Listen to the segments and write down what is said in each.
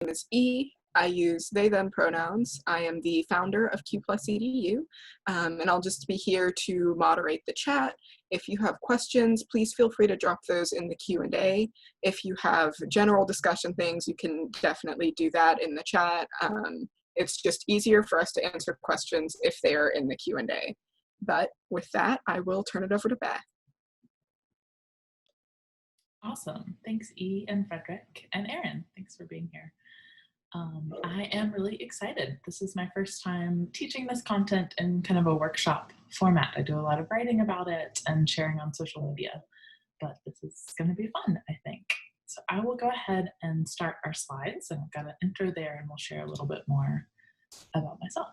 name is E. I use they, them pronouns. I am the founder of Q Plus EDU, and I'll just be here to moderate the chat. If you have questions, please feel free to drop those in the Q&A. If you have general discussion things, you can definitely do that in the chat. It's just easier for us to answer questions if they're in the Q&A. But with that, I will turn it over to Beth. Awesome. Thanks, E and Frederick and Erin. Thanks for being here. I am really excited. This is my first time teaching this content in kind of a workshop format. I do a lot of writing about it and sharing on social media, but this is going to be fun, I think. So I will go ahead and start our slides, and I've got an intro there, and we'll share a little bit more about myself.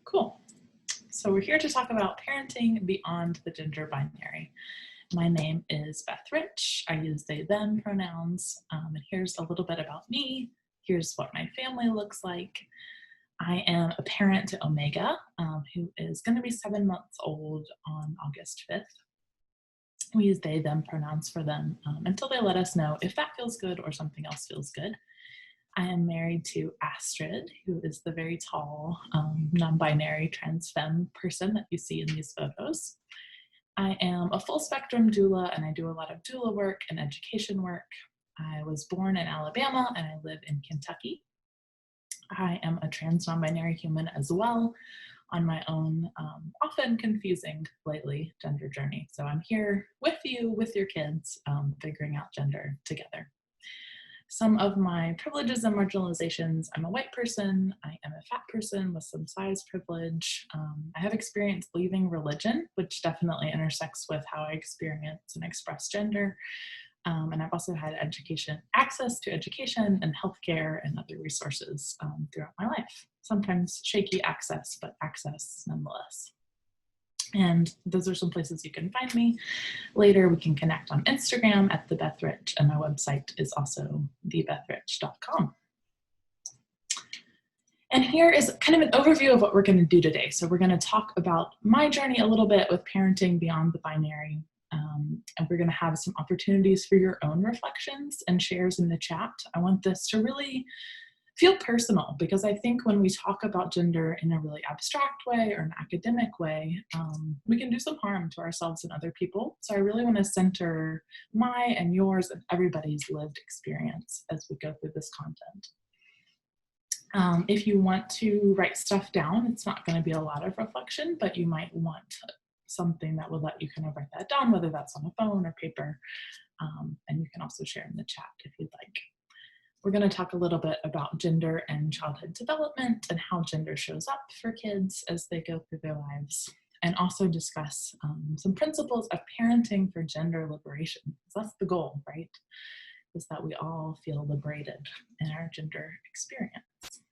Cool. So we're here to talk about parenting beyond the gender binary. My name is Beth Rich. I use they, them pronouns. And here's a little bit about me. Here's what my family looks like. I am a parent to Omega, who is going to be 7 months old on August 5th. We use they, them pronouns for them until they let us know if that feels good or something else feels good. I am married to Astrid, who is the very tall, non-binary trans femme person that you see in these photos. I am a full spectrum doula, and I do a lot of doula work and education work. I was born in Alabama, and I live in Kentucky. I am a trans non-binary human as well on my own, often confusing lately, gender journey. So I'm here with you, with your kids, figuring out gender together. Some of my privileges and marginalizations: I'm a white person, I am a fat person with some size privilege. I have experience leaving religion, which definitely intersects with how I experience and express gender. And I've also had access to education and healthcare and other resources throughout my life. Sometimes shaky access, but access nonetheless. And those are some places you can find me. Later, we can connect on Instagram at @thebethrich, and my website is also thebethrich.com. And here is kind of an overview of what we're going to do today. So we're going to talk about my journey a little bit with parenting beyond the binary, and we're going to have some opportunities for your own reflections and shares in the chat. I want this to really feel personal, because I think when we talk about gender in a really abstract way or an academic way, we can do some harm to ourselves and other people. So I really want to center my and yours and everybody's lived experience as we go through this content. If you want to write stuff down, it's not going to be a lot of reflection, but you might want something that will let you kind of write that down, whether that's on a phone or paper, and you can also share in the chat if you'd like. We're going to talk a little bit about gender and childhood development and how gender shows up for kids as they go through their lives, and also discuss some principles of parenting for gender liberation. So that's the goal, right? Is that we all feel liberated in our gender experience.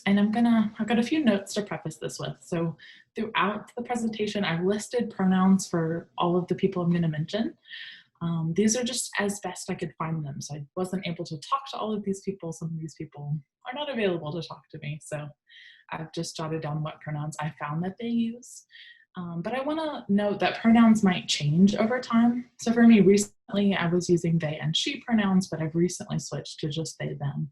And I've got a few notes to preface this with. So throughout the presentation, I've listed pronouns for all of the people I'm going to mention. These are just as best I could find them. So I wasn't able to talk to all of these people. Some of these people are not available to talk to me. So I've just jotted down what pronouns I found that they use. But I want to note that pronouns might change over time. So for me, recently I was using they and she pronouns, but I've recently switched to just they, them.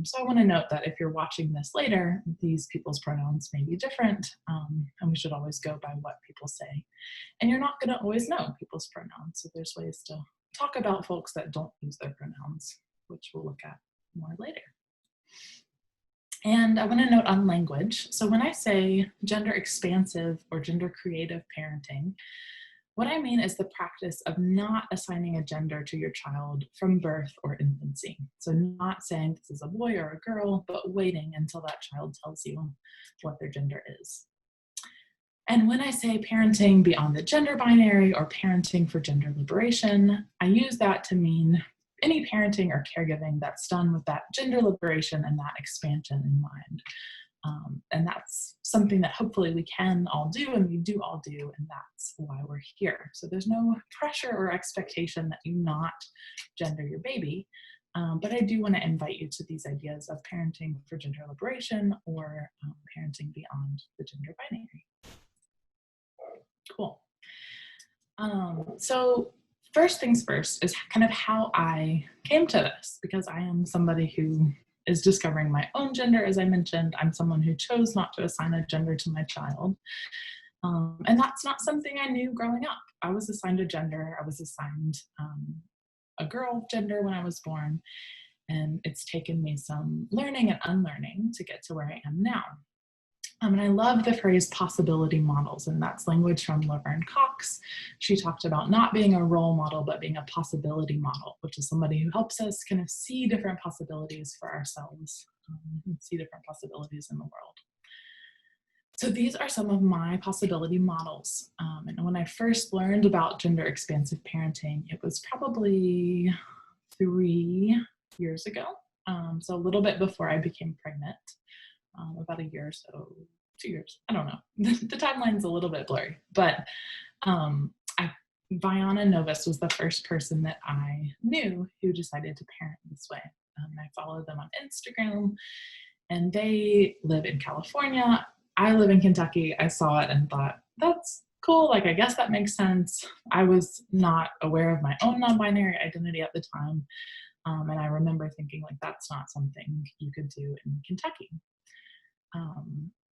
So I want to note that if you're watching this later, these people's pronouns may be different, and we should always go by what people say. And you're not going to always know people's pronouns, so there's ways to talk about folks that don't use their pronouns, which we'll look at more later. And I want to note on language. So when I say gender expansive or gender creative parenting, what I mean is the practice of not assigning a gender to your child from birth or infancy. So not saying this is a boy or a girl, but waiting until that child tells you what their gender is. And when I say parenting beyond the gender binary or parenting for gender liberation, I use that to mean any parenting or caregiving that's done with that gender liberation and that expansion in mind. And that's something that hopefully we can all do, and we do all do, and that's why we're here. So there's no pressure or expectation that you not gender your baby. But I do want to invite you to these ideas of parenting for gender liberation or parenting beyond the gender binary. Cool. So first things first is kind of how I came to this, because I am somebody who is discovering my own gender. As I mentioned, I'm someone who chose not to assign a gender to my child. And that's not something I knew growing up. I was assigned a gender. I was assigned a girl gender when I was born. And it's taken me some learning and unlearning to get to where I am now. And I love the phrase possibility models, and that's language from Laverne Cox. She talked about not being a role model, but being a possibility model, which is somebody who helps us kind of see different possibilities for ourselves and see different possibilities in the world. So these are some of my possibility models. And when I first learned about gender expansive parenting, it was probably 3 years ago. So a little bit before I became pregnant. About a year or so, 2 years, I don't know. The timeline's a little bit blurry, but Viana Novus was the first person that I knew who decided to parent this way. I followed them on Instagram, and they live in California. I live in Kentucky. I saw it and thought, that's cool. Like, I guess that makes sense. I was not aware of my own non-binary identity at the time. And I remember thinking, like, that's not something you could do in Kentucky.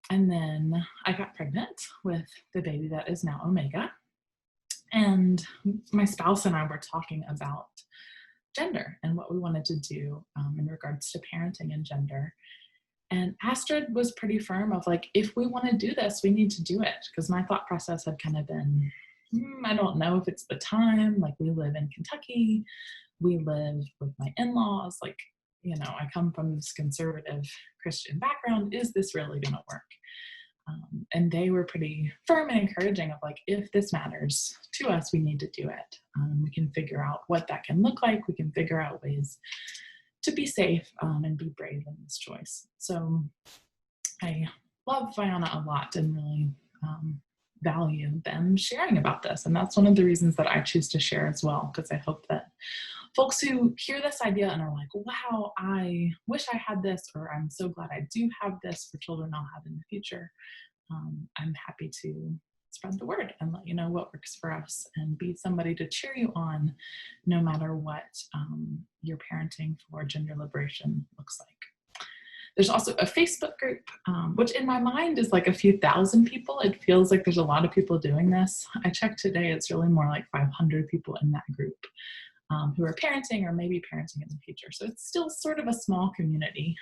And then I got pregnant with the baby that is now Omega. And my spouse and I were talking about gender and what we wanted to do in regards to parenting and gender. And Astrid was pretty firm of like, if we want to do this, we need to do it. Because my thought process had kind of been, I don't know if it's the time. Like, we live in Kentucky. We live with my in-laws. Like, you know, I come from this conservative Christian background. Is this really going to work? And they were pretty firm and encouraging of like, if this matters to us, we need to do it. We can figure out what that can look like. We can figure out ways to be safe and be brave in this choice. So I love Viana a lot and really value them sharing about this. And that's one of the reasons that I choose to share as well, because I hope that folks who hear this idea and are like, wow, I wish I had this, or I'm so glad I do have this for children I'll have in the future. I'm happy to spread the word and let you know what works for us and be somebody to cheer you on no matter what your parenting for gender liberation looks like. There's also a Facebook group, which in my mind is like a few thousand people. It feels like there's a lot of people doing this. I checked today, it's really more like 500 people in that group who are parenting or maybe parenting in the future. So it's still sort of a small community,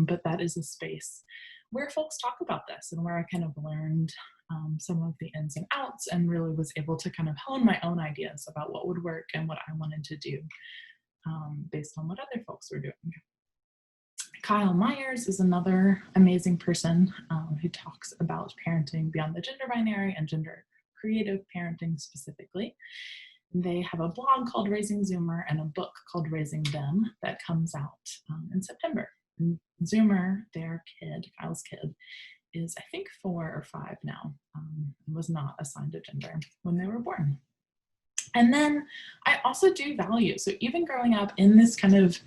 but that is a space where folks talk about this and where I kind of learned some of the ins and outs and really was able to kind of hone my own ideas about what would work and what I wanted to do based on what other folks were doing. Kyle Myers is another amazing person who talks about parenting beyond the gender binary and gender creative parenting specifically. They have a blog called Raising Zoomer and a book called Raising Them that comes out in September. And Zoomer, their kid, Kyle's kid, is I think 4 or 5 now, was not assigned a gender when they were born. And then I also do value, so even growing up in this kind of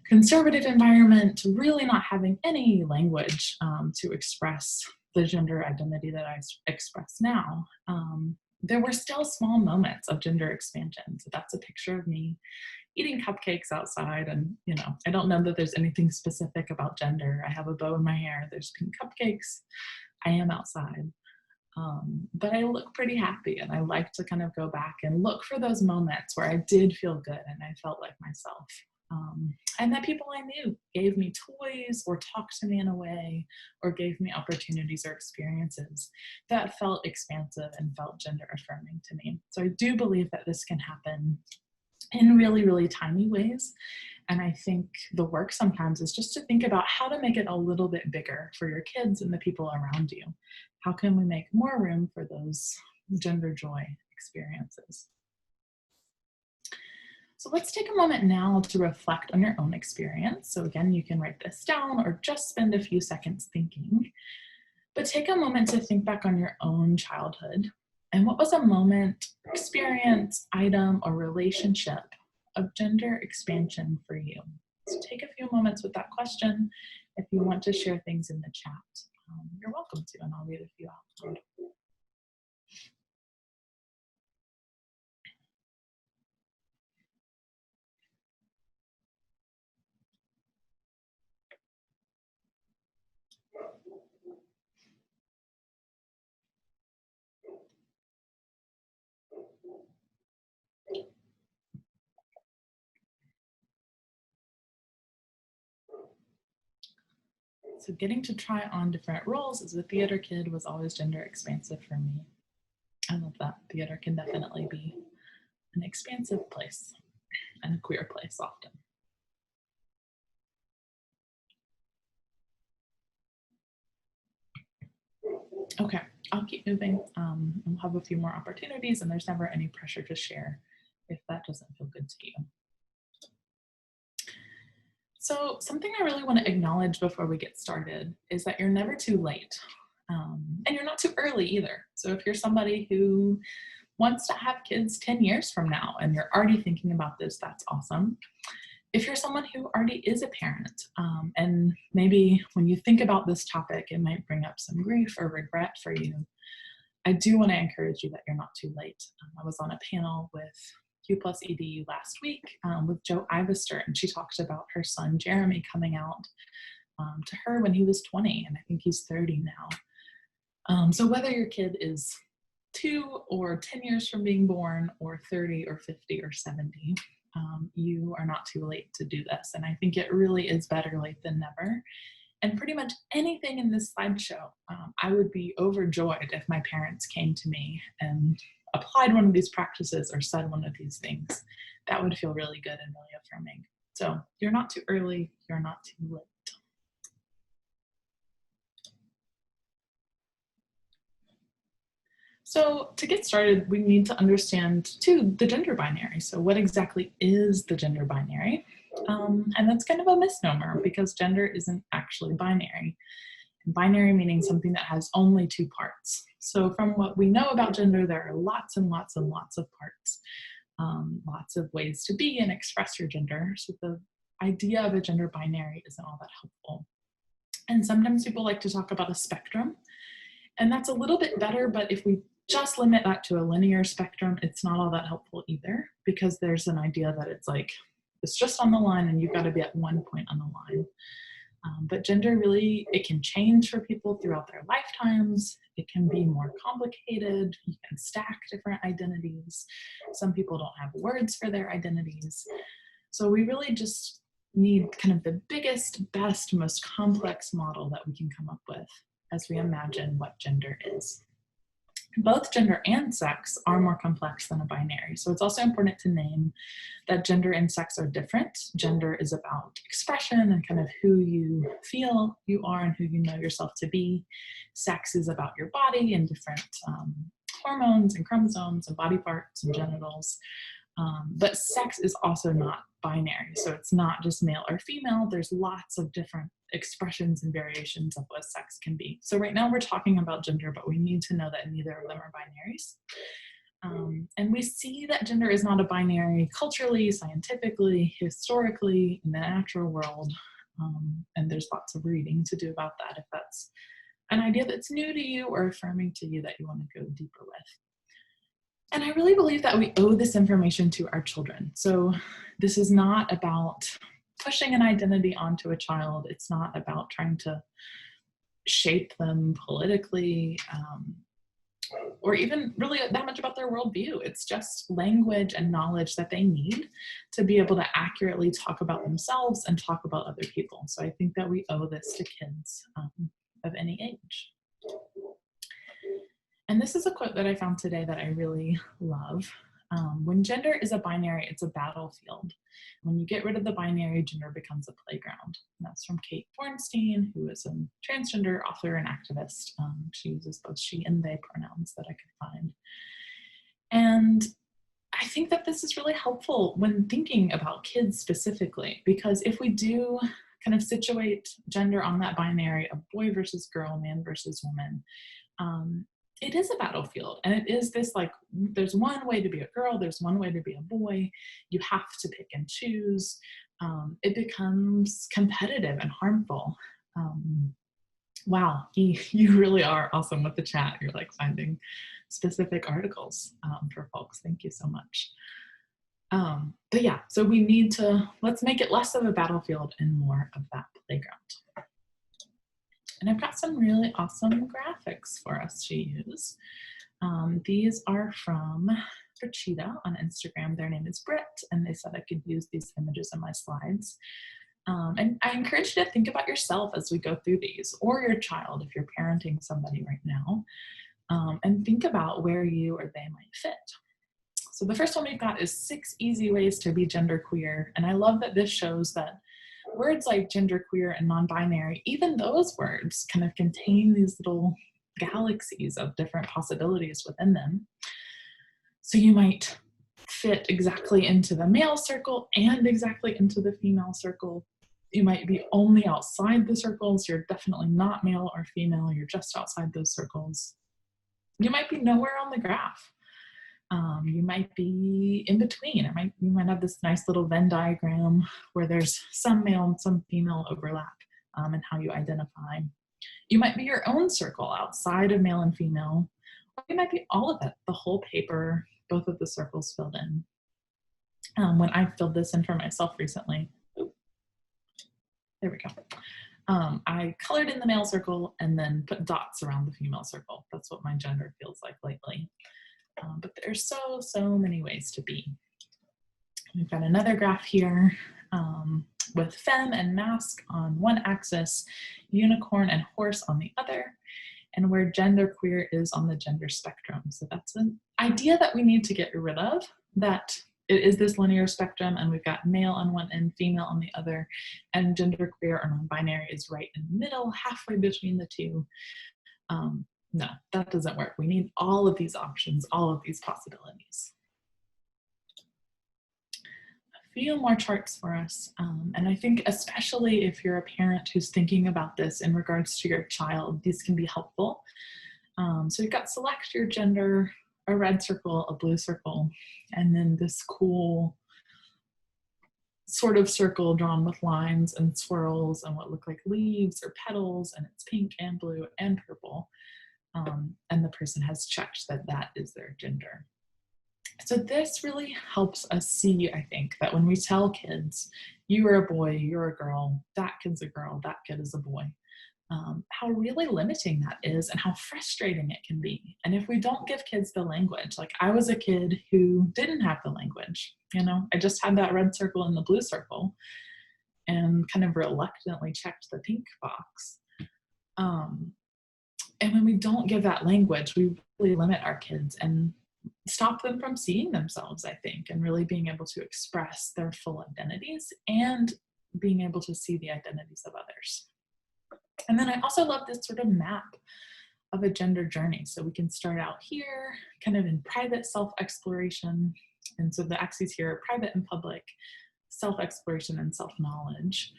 conservative environment, really not having any language to express the gender identity that I express now, there were still small moments of gender expansion. So that's a picture of me eating cupcakes outside. And, you know, I don't know that there's anything specific about gender. I have a bow in my hair. There's pink cupcakes. I am outside. But I look pretty happy. And I like to kind of go back and look for those moments where I did feel good and I felt like myself. And that people I knew gave me toys or talked to me in a way or gave me opportunities or experiences that felt expansive and felt gender affirming to me. So I do believe that this can happen in really, really tiny ways. And I think the work sometimes is just to think about how to make it a little bit bigger for your kids and the people around you. How can we make more room for those gender joy experiences? So let's take a moment now to reflect on your own experience. So again, you can write this down or just spend a few seconds thinking, but take a moment to think back on your own childhood. And what was a moment, experience, item, or relationship of gender expansion for you? So take a few moments with that question. If you want to share things in the chat, you're welcome to, and I'll read a few out loud. So getting to try on different roles as a theater kid was always gender expansive for me. I love that. Theater can definitely be an expansive place and a queer place often. Okay, I'll keep moving. We'll have a few more opportunities, and there's never any pressure to share if that doesn't feel good to you. So something I really want to acknowledge before we get started is that you're never too late, and you're not too early either. So if you're somebody who wants to have kids 10 years from now and you're already thinking about this, that's awesome. If you're someone who already is a parent, and maybe when you think about this topic, it might bring up some grief or regret for you, I do want to encourage you that you're not too late. I was on a panel with Q+EDU last week with Jo Ivester, and she talked about her son Jeremy coming out to her when he was 20, and I think he's 30 now. So whether your kid is 2 or 10 years from being born, or 30 or 50 or 70, you are not too late to do this. And I think it really is better late than never. And pretty much anything in this slideshow, I would be overjoyed if my parents came to me and applied one of these practices or said one of these things. That would feel really good and really affirming. So you're not too early, you're not too late. So to get started, we need to understand, too, the gender binary. So what exactly is the gender binary? And that's kind of a misnomer because gender isn't actually binary. Binary meaning something that has only 2 parts. So from what we know about gender, there are lots and lots and lots of parts, lots of ways to be and express your gender. So the idea of a gender binary isn't all that helpful. And sometimes people like to talk about a spectrum, and that's a little bit better, but if we just limit that to a linear spectrum, it's not all that helpful either, because there's an idea that it's like, it's just on the line and you've got to be at one point on the line. But gender really, it can change for people throughout their lifetimes. It can be more complicated. You can stack different identities. Some people don't have words for their identities. So we really just need kind of the biggest, best, most complex model that we can come up with as we imagine what gender is. Both gender and sex are more complex than a binary. So it's also important to name that gender and sex are different. Gender is about expression and kind of who you feel you are and who you know yourself to be. Sex is about your body and different hormones and chromosomes and body parts and genitals. But sex is also not binary. So it's not just male or female. There's lots of different expressions and variations of what sex can be. So right now we're talking about gender, but we need to know that neither of them are binaries. And we see that gender is not a binary culturally, scientifically, historically, in the natural world. And there's lots of reading to do about that if that's an idea that's new to you or affirming to you that you want to go deeper with. And I really believe that we owe this information to our children. So this is not about pushing an identity onto a child. It's not about trying to shape them politically, or even really that much about their worldview. It's just language and knowledge that they need to be able to accurately talk about themselves and talk about other people. So I think that we owe this to kids of any age. And this is a quote that I found today that I really love. When gender is a binary, it's a battlefield. When you get rid of the binary, gender becomes a playground. And that's from Kate Bornstein, who is a transgender author and activist. She uses both she and they pronouns that I could find. And I think that this is really helpful when thinking about kids specifically, because if we do kind of situate gender on that binary of boy versus girl, man versus woman, it is a battlefield, and it is this like, there's one way to be a girl, there's one way to be a boy, you have to pick and choose. It becomes competitive and harmful. Wow, you really are awesome with the chat. You're like finding specific articles for folks. Thank you so much. But yeah, so we need to, let's make it less of a battlefield and more of that playground. And I've got some really awesome graphics for us to use. These are from Rachita on Instagram. Their name is Britt, and they said I could use these images in my slides. And I encourage you to think about yourself as we go through these, or your child if you're parenting somebody right now, and think about where you or they might fit. So the first one we've got is 6 easy ways to be genderqueer. And I love that this shows that words like genderqueer and non-binary, even those words kind of contain these little galaxies of different possibilities within them. So you might fit exactly into the male circle and exactly into the female circle. You might be only outside the circles. You're definitely not male or female. You're just outside those circles. You might be nowhere on the graph. You might be in between. You might have this nice little Venn diagram where there's some male and some female overlap in how you identify. You might be your own circle outside of male and female, or you might be all of it, the whole paper, both of the circles filled in. When I filled this in for myself recently, there we go. I colored in the male circle and then put dots around the female circle. That's what my gender feels like lately. But there's so many ways to be. We've got another graph here with femme and mask on one axis, unicorn and horse on the other, and where genderqueer is on the gender spectrum. So that's an idea that we need to get rid of, that it is this linear spectrum and we've got male on one end, female on the other, and genderqueer or non-binary is right in the middle, halfway between the two. No, that doesn't work. We need all of these options, all of these possibilities. A few more charts for us. And I think especially if you're a parent who's thinking about this in regards to your child, these can be helpful. So you've got select your gender, a red circle, a blue circle, and then this cool sort of circle drawn with lines and swirls and what look like leaves or petals, and it's pink and blue and purple. And the person has checked that that is their gender. So this really helps us see, I think, that when we tell kids, you are a boy, you're a girl, that kid's a girl, that kid is a boy, how really limiting that is and how frustrating it can be. And if we don't give kids the language, like I was a kid who didn't have the language, I just had that red circle and the blue circle and kind of reluctantly checked the pink box. And when we don't give that language, we really limit our kids and stop them from seeing themselves, I think, and really being able to express their full identities and being able to see the identities of others. And then I also love this sort of map of a gender journey. So we can start out here, kind of in private self-exploration. And so the axes here are private and public, self-exploration and self-knowledge.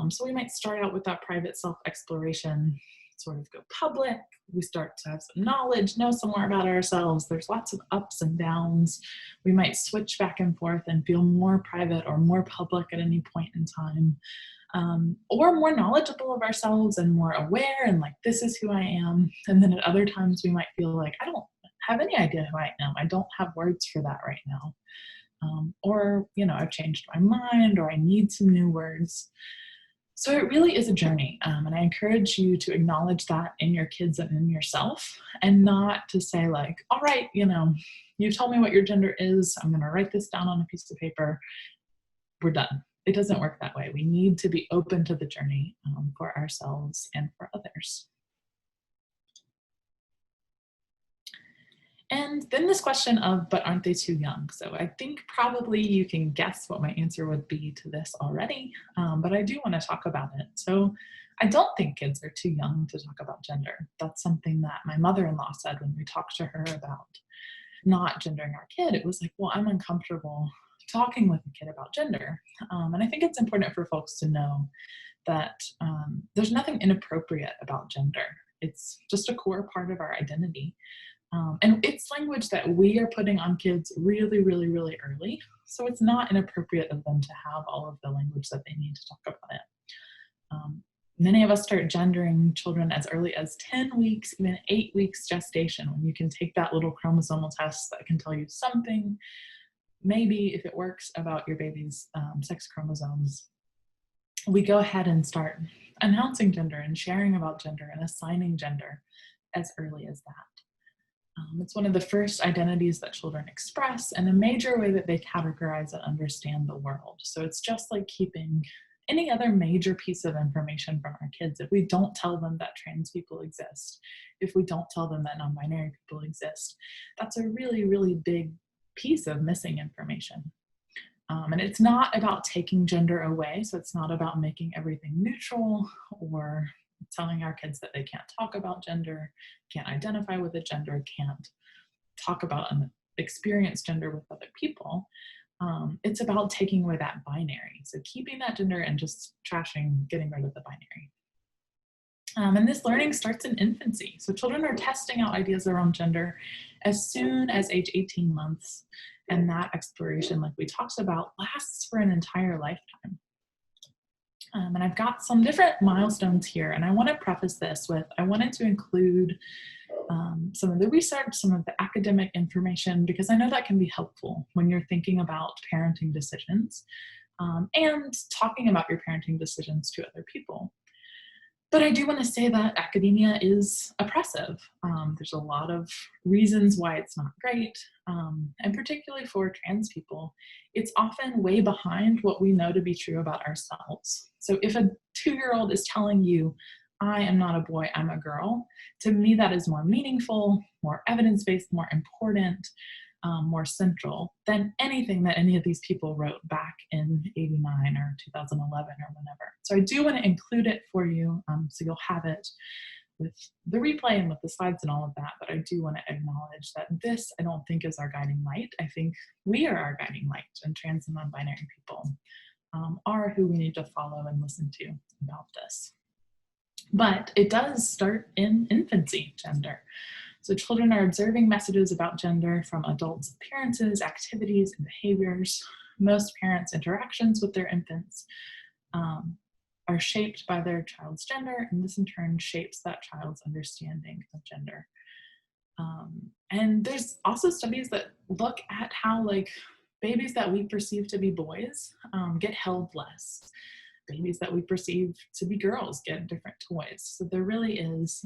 So we might start out with that private self-exploration, sort of go public, we start to have some knowledge, know some more about ourselves. There's lots of ups and downs. We might switch back and forth and feel more private or more public at any point in time, or more knowledgeable of ourselves and more aware and like, this is who I am. And then at other times we might feel like, I don't have any idea who I am. I don't have words for that right now. Or, I've changed my mind, or I need some new words. So it really is a journey, and I encourage you to acknowledge that in your kids and in yourself, and not to say like, all right, you told me what your gender is, I'm gonna write this down on a piece of paper, we're done. It doesn't work that way. We need to be open to the journey for ourselves and for others. And then this question of, but aren't they too young? So I think probably you can guess what my answer would be to this already, but I do want to talk about it. So I don't think kids are too young to talk about gender. That's something that my mother-in-law said when we talked to her about not gendering our kid. It was like, well, I'm uncomfortable talking with a kid about gender. And I think it's important for folks to know that there's nothing inappropriate about gender. It's just a core part of our identity. And it's language that we are putting on kids really, really, really early. So it's not inappropriate of them to have all of the language that they need to talk about it. Many of us start gendering children as early as 10 weeks, even 8 weeks gestation, when you can take that little chromosomal test that can tell you something, maybe if it works, about your baby's sex chromosomes. We go ahead and start announcing gender and sharing about gender and assigning gender as early as that. It's one of the first identities that children express and a major way that they categorize and understand the world. So it's just like keeping any other major piece of information from our kids. If we don't tell them that trans people exist, if we don't tell them that non-binary people exist, that's a really, really big piece of missing information. And it's not about taking gender away. So it's not about making everything neutral or telling our kids that they can't talk about gender, can't identify with a gender, can't talk about and experience gender with other people. It's about taking away that binary. So keeping that gender and just trashing, getting rid of the binary. And this learning starts in infancy. So children are testing out ideas around gender as soon as age 18 months. And that exploration, like we talked about, lasts for an entire lifetime. And I've got some different milestones here. And I want to preface this with, I wanted to include some of the research, some of the academic information, because I know that can be helpful when you're thinking about parenting decisions and talking about your parenting decisions to other people. But I do want to say that academia is oppressive. There's a lot of reasons why it's not great, and particularly for trans people, it's often way behind what we know to be true about ourselves. So if a 2-year-old is telling you, I am not a boy, I'm a girl, to me that is more meaningful, more evidence-based, more important, more central than anything that any of these people wrote back in 89 or 2011 or whenever. So I do want to include it for you, so you'll have it with the replay and with the slides and all of that, but I do want to acknowledge that this, I don't think, is our guiding light. I think we are our guiding light, and trans and non-binary people are who we need to follow and listen to about this. But it does start in infancy, gender. So children are observing messages about gender from adults' appearances, activities, and behaviors. Most parents' interactions with their infants are shaped by their child's gender, and this in turn shapes that child's understanding of gender. And there's also studies that look at how, like, babies that we perceive to be boys get held less. Babies that we perceive to be girls get different toys. So there really is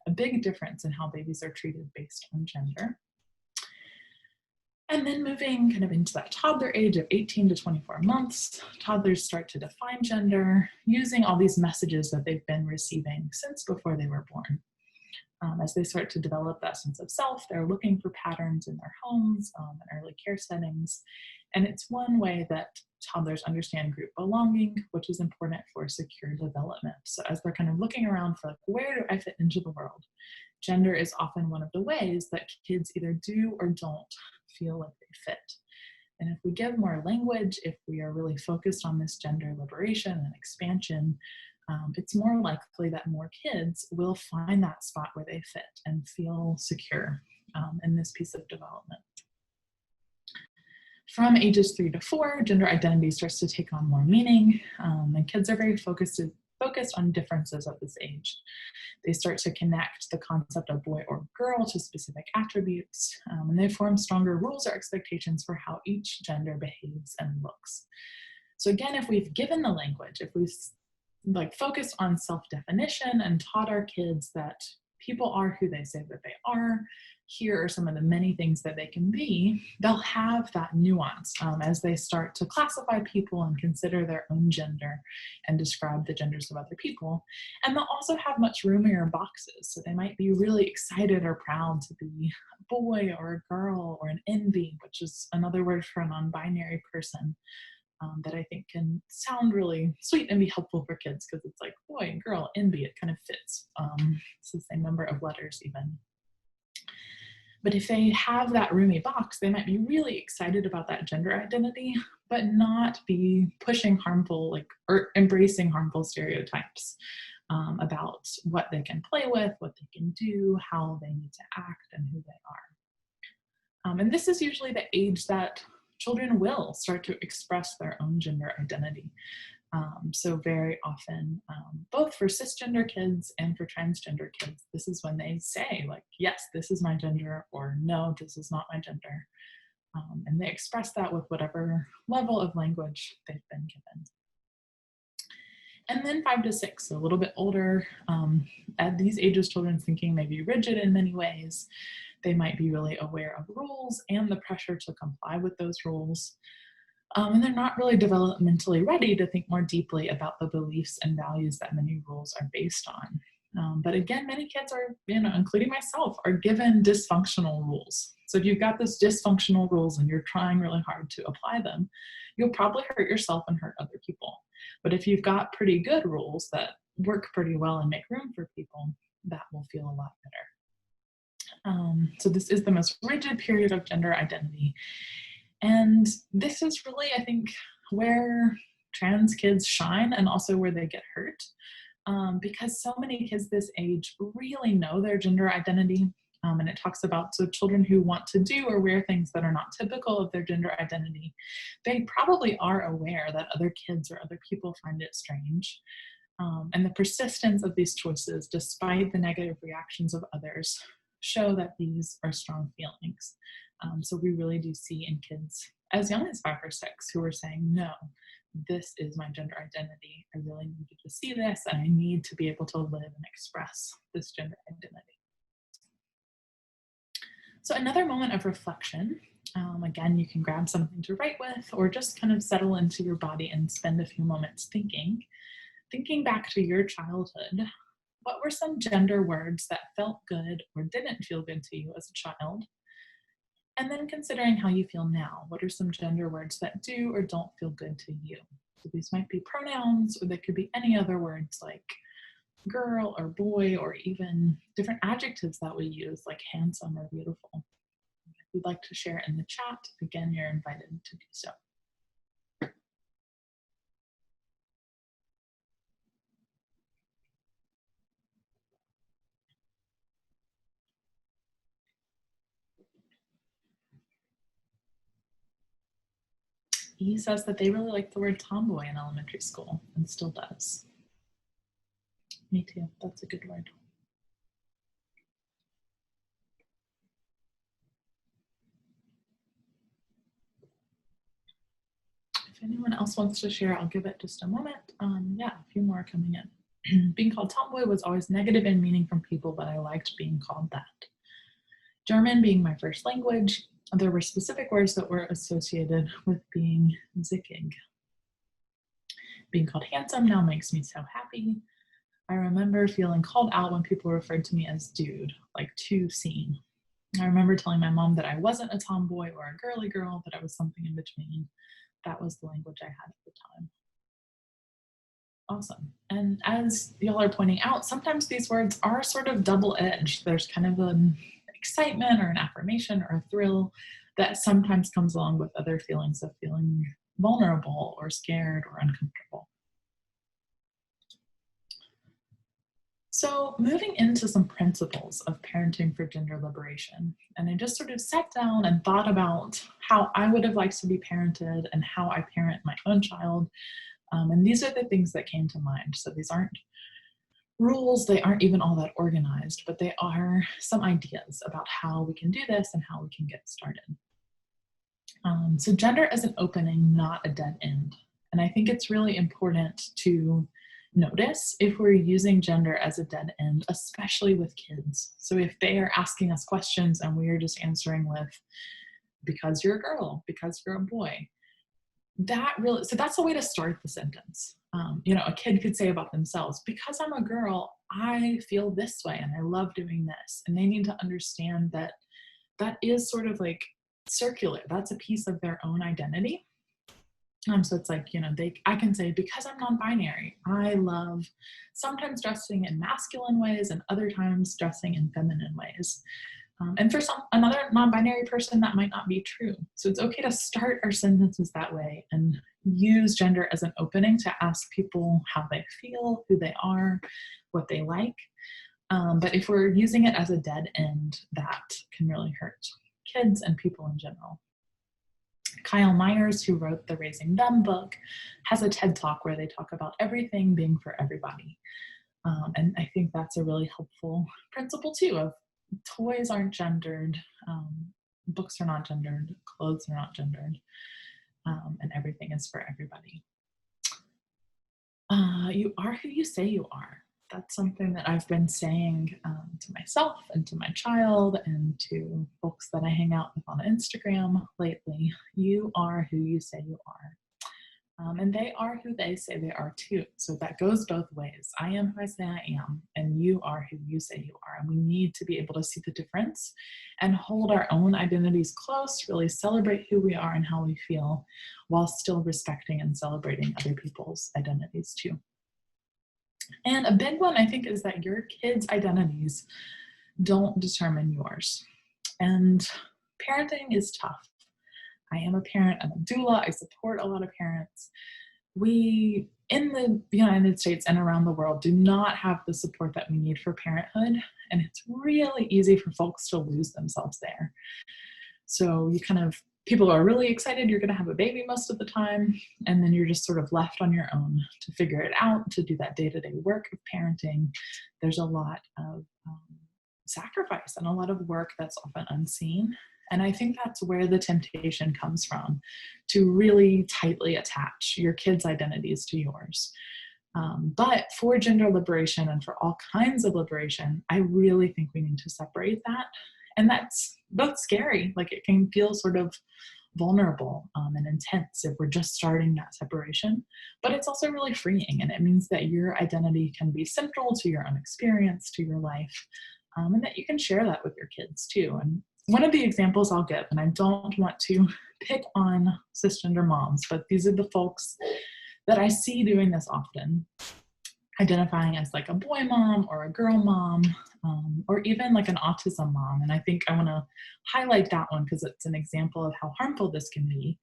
a big difference in how babies are treated based on gender. And then moving kind of into that toddler age of 18 to 24 months, toddlers start to define gender using all these messages that they've been receiving since before they were born. As they start to develop that sense of self, they're looking for patterns in their homes and early care settings. And it's one way that toddlers understand group belonging, which is important for secure development. So as they're kind of looking around for, like, where do I fit into the world? Gender is often one of the ways that kids either do or don't feel like they fit. And if we give more language, if we are really focused on this gender liberation and expansion, it's more likely that more kids will find that spot where they fit and feel secure in this piece of development. From ages 3 to 4, gender identity starts to take on more meaning, and kids are very focused on differences at this age. They start to connect the concept of boy or girl to specific attributes, and they form stronger rules or expectations for how each gender behaves and looks. So again, if we've given the language, if we've focused on self-definition and taught our kids that people are who they say that they are, here are some of the many things that they can be, they'll have that nuance as they start to classify people and consider their own gender and describe the genders of other people. And they'll also have much roomier boxes. So they might be really excited or proud to be a boy or a girl or an NB, which is another word for a non-binary person. That I think can sound really sweet and be helpful for kids, because it's like boy and girl, NB, it kind of fits. It's the same number of letters even. But if they have that roomy box, they might be really excited about that gender identity, but not be pushing harmful, or embracing harmful stereotypes. about what they can play with, what they can do, how they need to act, and who they are. And this is usually the age that children will start to express their own gender identity. So very often, both for cisgender kids and for transgender kids, this is when they say, like, yes, this is my gender, or no, this is not my gender. And they express that with whatever level of language they've been given. And then 5 to 6, so a little bit older. At these ages, children's thinking may be rigid in many ways. They might be really aware of rules and the pressure to comply with those rules. And they're not really developmentally ready to think more deeply about the beliefs and values that many rules are based on. But again, many kids are, including myself, are given dysfunctional rules. So if you've got this dysfunctional rules and you're trying really hard to apply them, you'll probably hurt yourself and hurt other people. But if you've got pretty good rules that work pretty well and make room for people, that will feel a lot better. So this is the most rigid period of gender identity. And this is really, I think, where trans kids shine and also where they get hurt. Because so many kids this age really know their gender identity. And it talks about, so children who want to do or wear things that are not typical of their gender identity, they probably are aware that other kids or other people find it strange. And the persistence of these choices, despite the negative reactions of others, show that these are strong feelings. So we really do see in kids as young as 5 or 6 who are saying, no, this is my gender identity. I really need to see this, and I need to be able to live and express this gender identity. So another moment of reflection, again, you can grab something to write with or just kind of settle into your body and spend a few moments thinking back to your childhood. What were some gender words that felt good or didn't feel good to you as a child? And then considering how you feel now. What are some gender words that do or don't feel good to you? So these might be pronouns, or they could be any other words like girl or boy, or even different adjectives that we use like handsome or beautiful. If you'd like to share in the chat, again, you're invited to do so. He says that they really liked the word tomboy in elementary school and still does. Me too, that's a good word. If anyone else wants to share, I'll give it just a moment. Yeah, a few more coming in. Being called tomboy was always negative in meaning from people, but I liked being called that. German being my first language, there were specific words that were associated with being zickig. Being called handsome now makes me so happy. I remember feeling called out when people referred to me as dude, like too seen. I remember telling my mom that I wasn't a tomboy or a girly girl, that I was something in between. That was the language I had at the time. Awesome. And as y'all are pointing out, sometimes these words are sort of double-edged. There's kind of an excitement or an affirmation or a thrill that sometimes comes along with other feelings of feeling vulnerable or scared or uncomfortable. So moving into some principles of parenting for gender liberation, and I just sort of sat down and thought about how I would have liked to be parented and how I parent my own child. And these are the things that came to mind. So these aren't rules, they aren't even all that organized, but they are some ideas about how we can do this and how we can get started. So gender is an opening, not a dead end. And I think it's really important to notice if we're using gender as a dead end, especially with kids. So if they are asking us questions and we are just answering with, because you're a girl, because you're a boy, so that's a way to start the sentence. A kid could say about themselves, because I'm a girl, I feel this way and I love doing this. And they need to understand that that is sort of like circular. That's a piece of their own identity. So it's like, I can say, because I'm non-binary, I love sometimes dressing in masculine ways and other times dressing in feminine ways. And for another non-binary person, that might not be true. So it's okay to start our sentences that way and use gender as an opening to ask people how they feel, who they are, what they like. But if we're using it as a dead end, that can really hurt kids and people in general. Kyle Myers, who wrote the Raising Them book, has a TED Talk where they talk about everything being for everybody. And I think that's a really helpful principle too, of toys aren't gendered, books are not gendered, clothes are not gendered, and everything is for everybody. You are who you say you are. That's something that I've been saying to myself and to my child and to folks that I hang out with on Instagram lately. You are who you say you are. And they are who they say they are too. So that goes both ways. I am who I say I am, and you are who you say you are. And we need to be able to see the difference and hold our own identities close, really celebrate who we are and how we feel, while still respecting and celebrating other people's identities too. And a big one, I think, is that your kids' identities don't determine yours. And parenting is tough. I am a parent, I'm a doula, I support a lot of parents. We, in the United States and around the world, do not have the support that we need for parenthood, and it's really easy for folks to lose themselves there. So you people are really excited you're gonna have a baby most of the time, and then you're just sort of left on your own to figure it out, to do that day-to-day work of parenting. There's a lot of sacrifice and a lot of work that's often unseen. And I think that's where the temptation comes from, to really tightly attach your kids' identities to yours. But for gender liberation and for all kinds of liberation, I really think we need to separate that. And that's both scary, like it can feel sort of vulnerable and intense if we're just starting that separation, but it's also really freeing, and it means that your identity can be central to your own experience, to your life, and that you can share that with your kids too. And one of the examples I'll give, and I don't want to pick on cisgender moms, but these are the folks that I see doing this often, identifying as like a boy mom or a girl mom, or even like an autism mom. And I think I want to highlight that one because it's an example of how harmful this can be.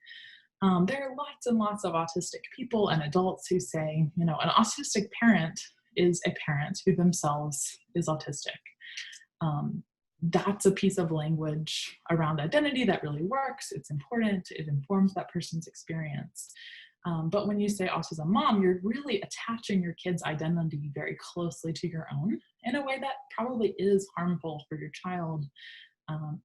There are lots and lots of autistic people and adults who say, an autistic parent is a parent who themselves is autistic. That's a piece of language around identity that really works. It's important. It informs that person's experience. But when you say autism mom, you're really attaching your kid's identity very closely to your own in a way that probably is harmful for your child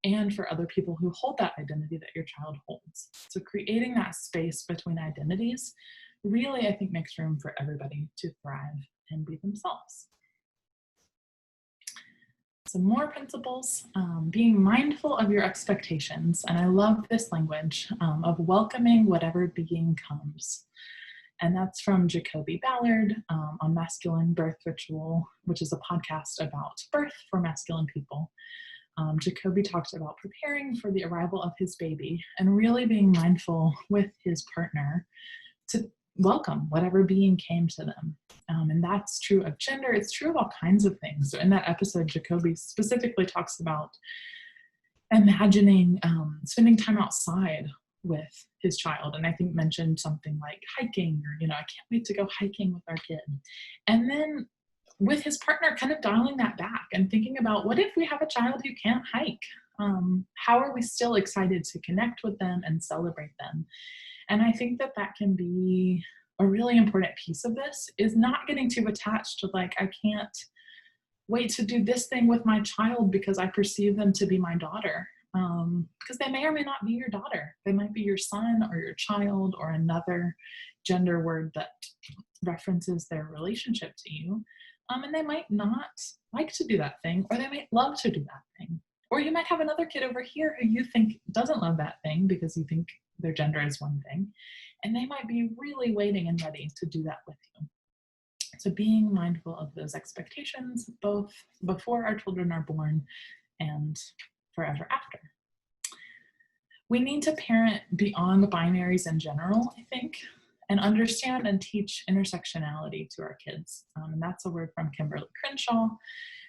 and for other people who hold that identity that your child holds. So creating that space between identities really, I think, makes room for everybody to thrive and be themselves. Some more principles, being mindful of your expectations. And I love this language of welcoming whatever being comes. And that's from Jacoby Ballard on Masculine Birth Ritual, which is a podcast about birth for masculine people. Jacoby talks about preparing for the arrival of his baby and really being mindful with his partner to welcome whatever being came to them. And that's true of gender. It's true of all kinds of things. So in that episode, Jacoby specifically talks about imagining spending time outside with his child. And I think mentioned something like hiking, or, I can't wait to go hiking with our kid. And then with his partner, kind of dialing that back and thinking about, what if we have a child who can't hike? How are we still excited to connect with them and celebrate them? And I think that can be a really important piece of this, is not getting too attached to like, I can't wait to do this thing with my child because I perceive them to be my daughter. Because they may or may not be your daughter. They might be your son or your child or another gender word that references their relationship to you. And they might not like to do that thing, or they might love to do that thing. Or you might have another kid over here who you think doesn't love that thing because you think their gender is one thing, and they might be really waiting and ready to do that with you. So being mindful of those expectations, both before our children are born and forever after. We need to parent beyond the binaries in general, I think, and understand and teach intersectionality to our kids. And that's a word from Kimberly Crenshaw.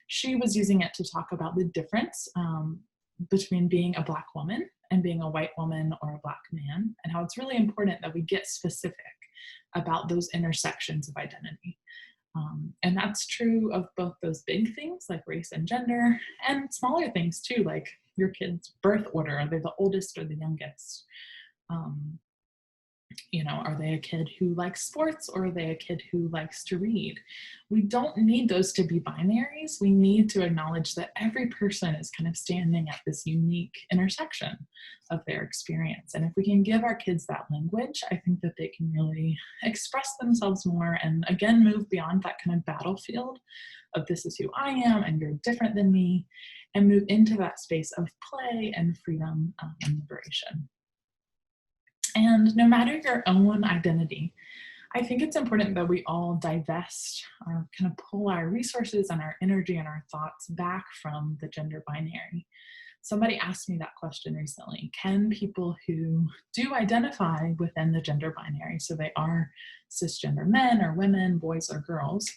She was using it to talk about the difference between being a Black woman and being a white woman or a Black man, and how it's really important that we get specific about those intersections of identity. And that's true of both those big things like race and gender, and smaller things too, like your kid's birth order. Are they the oldest or the youngest? Are they a kid who likes sports, or are they a kid who likes to read? We don't need those to be binaries. We need to acknowledge that every person is kind of standing at this unique intersection of their experience. And if we can give our kids that language, I think that they can really express themselves more and, again, move beyond that kind of battlefield of this is who I am and you're different than me, and move into that space of play and freedom and liberation. And no matter your own identity, I think it's important that we all divest or kind of pull our resources and our energy and our thoughts back from the gender binary. Somebody asked me that question recently. Can people who do identify within the gender binary, so they are cisgender men or women, boys or girls,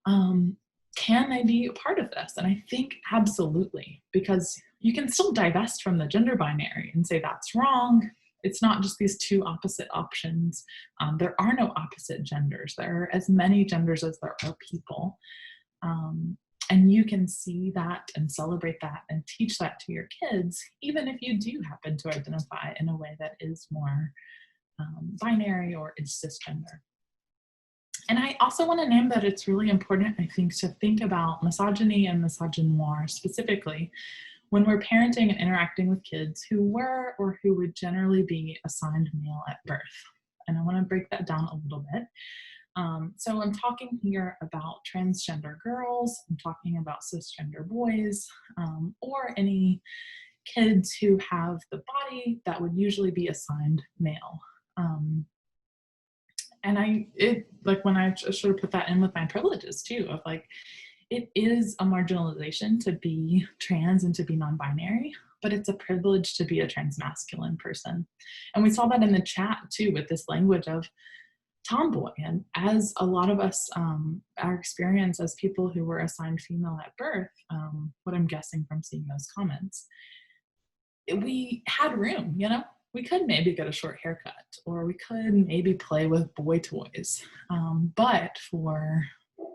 can they be a part of this? And I think absolutely, because you can still divest from the gender binary and say that's wrong. It's not just these two opposite options. There are no opposite genders. There are as many genders as there are people. And you can see that and celebrate that and teach that to your kids, even if you do happen to identify in a way that is more binary or is cisgender. And I also want to name that it's really important, I think, to think about misogyny and misogynoir specifically when we're parenting and interacting with kids who were or who would generally be assigned male at birth. And I want to break that down a little bit. So I'm talking here about transgender girls, I'm talking about cisgender boys, or any kids who have the body that would usually be assigned male. And when I sort of put that in with my privileges too, of like, it is a marginalization to be trans and to be non-binary, but it's a privilege to be a transmasculine person. And we saw that in the chat too, with this language of tomboy. And as a lot of us, our experience as people who were assigned female at birth, what I'm guessing from seeing those comments, we had room, we could maybe get a short haircut, or we could maybe play with boy toys. But for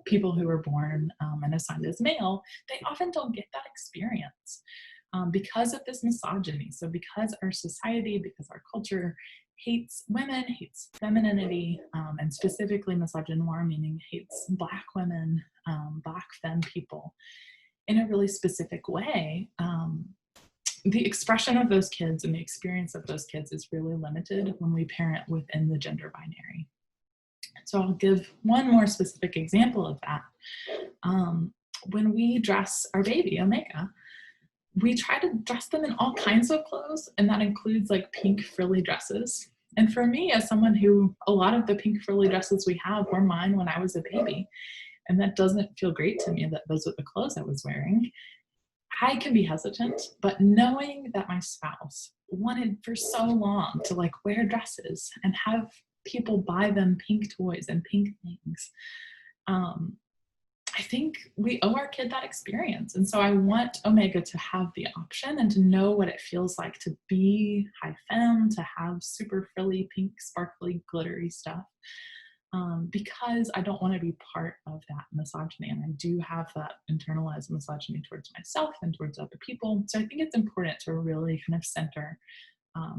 people who were born and assigned as male, they often don't get that experience because of this misogyny. So because our society, because our culture hates women, hates femininity, and specifically misogynoir, meaning hates Black women, Black femme people in a really specific way, the expression of those kids and the experience of those kids is really limited when we parent within the gender binary. So I'll give one more specific example of that. When we dress our baby, Omega, we try to dress them in all kinds of clothes, and that includes like pink frilly dresses. And for me, as someone who, a lot of the pink frilly dresses we have were mine when I was a baby, and that doesn't feel great to me that those are the clothes I was wearing. I can be hesitant, but knowing that my spouse wanted for so long to like wear dresses and have people buy them pink toys and pink things, I think we owe our kid that experience. And so I want Omega to have the option and to know what it feels like to be high femme, to have super frilly, pink, sparkly, glittery stuff. Because I don't want to be part of that misogyny. And I do have that internalized misogyny towards myself and towards other people. So I think it's important to really kind of center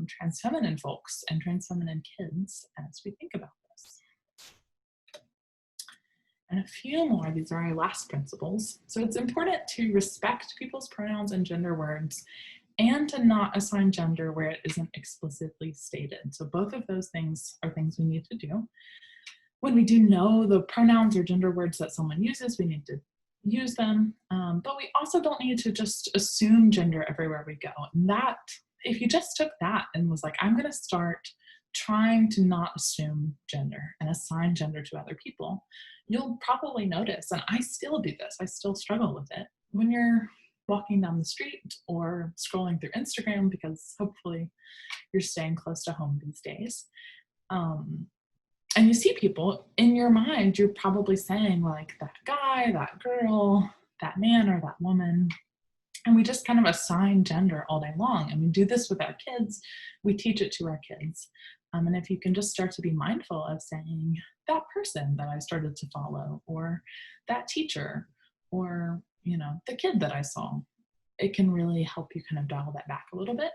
trans feminine folks and trans feminine kids as we think about this. And a few more, these are our last principles. So it's important to respect people's pronouns and gender words and to not assign gender where it isn't explicitly stated. So both of those things are things we need to do. When we do know the pronouns or gender words that someone uses, we need to use them. But we also don't need to just assume gender everywhere we go. And that, if you just took that and was like, I'm going to start trying to not assume gender and assign gender to other people, you'll probably notice, and I still do this, I still struggle with it, when you're walking down the street or scrolling through Instagram, because hopefully you're staying close to home these days. And you see people, in your mind, you're probably saying like that guy, that girl, that man, or that woman. And we just kind of assign gender all day long. And we do this with our kids. We teach it to our kids. And if you can just start to be mindful of saying, that person that I started to follow, or that teacher, or, the kid that I saw, it can really help you kind of dial that back a little bit.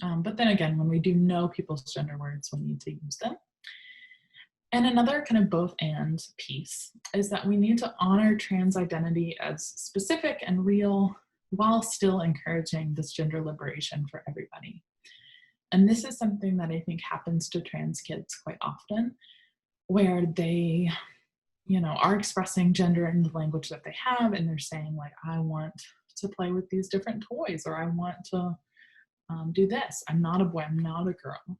But then again, when we do know people's gender words, we need to use them. And another kind of both and piece is that we need to honor trans identity as specific and real while still encouraging this gender liberation for everybody. And this is something that I think happens to trans kids quite often, where they, are expressing gender in the language that they have, and they're saying like, I want to play with these different toys, or I want to do this. I'm not a boy, I'm not a girl.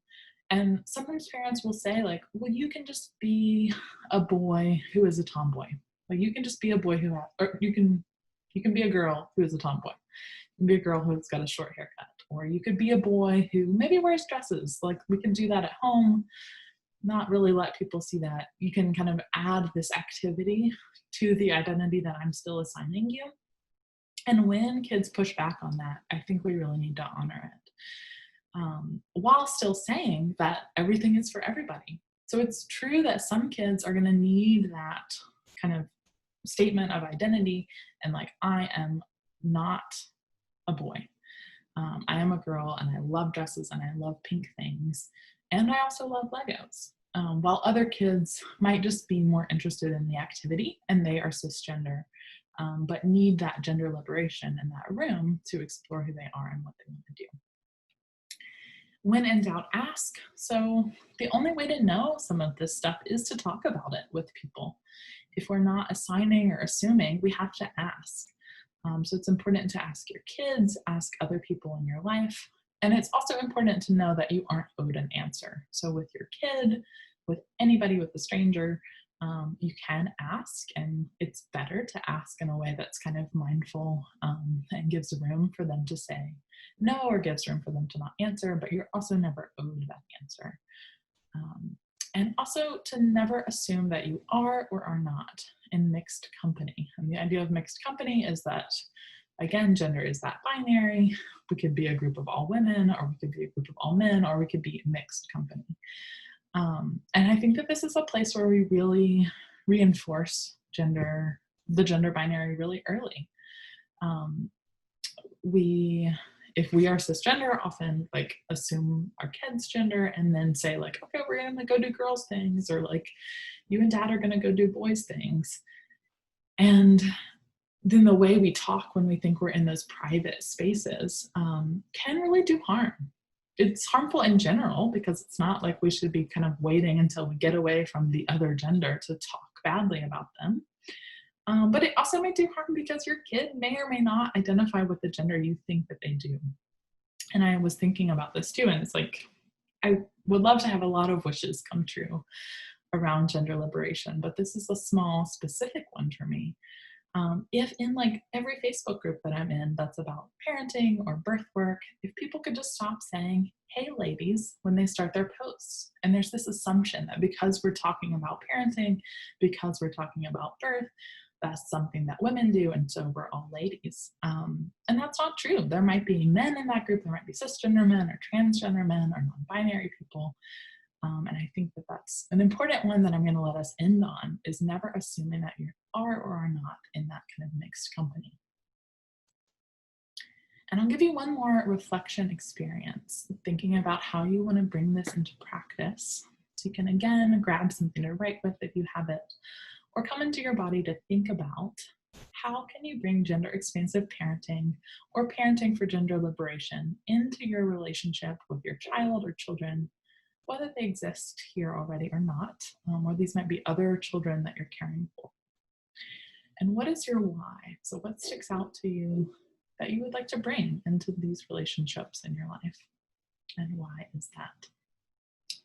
And sometimes parents will say like, well, you can just be a boy who is a tomboy. Like you can just be a boy who or you can be a girl who is a tomboy. You can be a girl who's got a short haircut. Or you could be a boy who maybe wears dresses. Like we can do that at home, not really let people see that. You can kind of add this activity to the identity that I'm still assigning you. And when kids push back on that, I think we really need to honor it. While still saying that everything is for everybody. So it's true that some kids are going to need that kind of statement of identity and like, I am not a boy. I am a girl and I love dresses and I love pink things. And I also love Legos. While other kids might just be more interested in the activity and they are cisgender, but need that gender liberation in that room to explore who they are and what they want to do. When in doubt, ask. So the only way to know some of this stuff is to talk about it with people. If we're not assigning or assuming, we have to ask. So it's important to ask your kids, ask other people in your life. And it's also important to know that you aren't owed an answer. So with your kid, with anybody, with a stranger, you can ask, and it's better to ask in a way that's kind of mindful and gives room for them to say no, or gives room for them to not answer, but you're also never owed that answer. And also to never assume that you are or are not in mixed company. And the idea of mixed company is that, again, gender is that binary. We could be a group of all women, or we could be a group of all men, or we could be mixed company. And I think that this is a place where we really reinforce the gender binary really early. If we are cisgender, often like assume our kids' gender and then say like, okay, we're gonna go do girls things, or like you and dad are gonna go do boys things. And then the way we talk when we think we're in those private spaces can really do harm. It's harmful in general because it's not like we should be kind of waiting until we get away from the other gender to talk badly about them. But it also may do harm because your kid may or may not identify with the gender you think that they do. And I was thinking about this too, and it's like, I would love to have a lot of wishes come true around gender liberation, but this is a small, specific one for me. If in like every Facebook group that I'm in that's about parenting or birth work, if people could just stop saying, hey ladies, when they start their posts. And there's this assumption that because we're talking about parenting, because we're talking about birth, that's something that women do, and so we're all ladies. And that's not true. There might be men in that group, there might be cisgender men or transgender men or non-binary people. And I think that that's an important one that I'm going to let us end on, is never assuming that you are or are not in that kind of mixed company. And I'll give you one more reflection experience, thinking about how you want to bring this into practice. So you can, again, grab something to write with if you have it, or come into your body to think about how can you bring gender expansive parenting or parenting for gender liberation into your relationship with your child or children, whether they exist here already or not, or these might be other children that you're caring for. And what is your why? So what sticks out to you that you would like to bring into these relationships in your life? And why is that?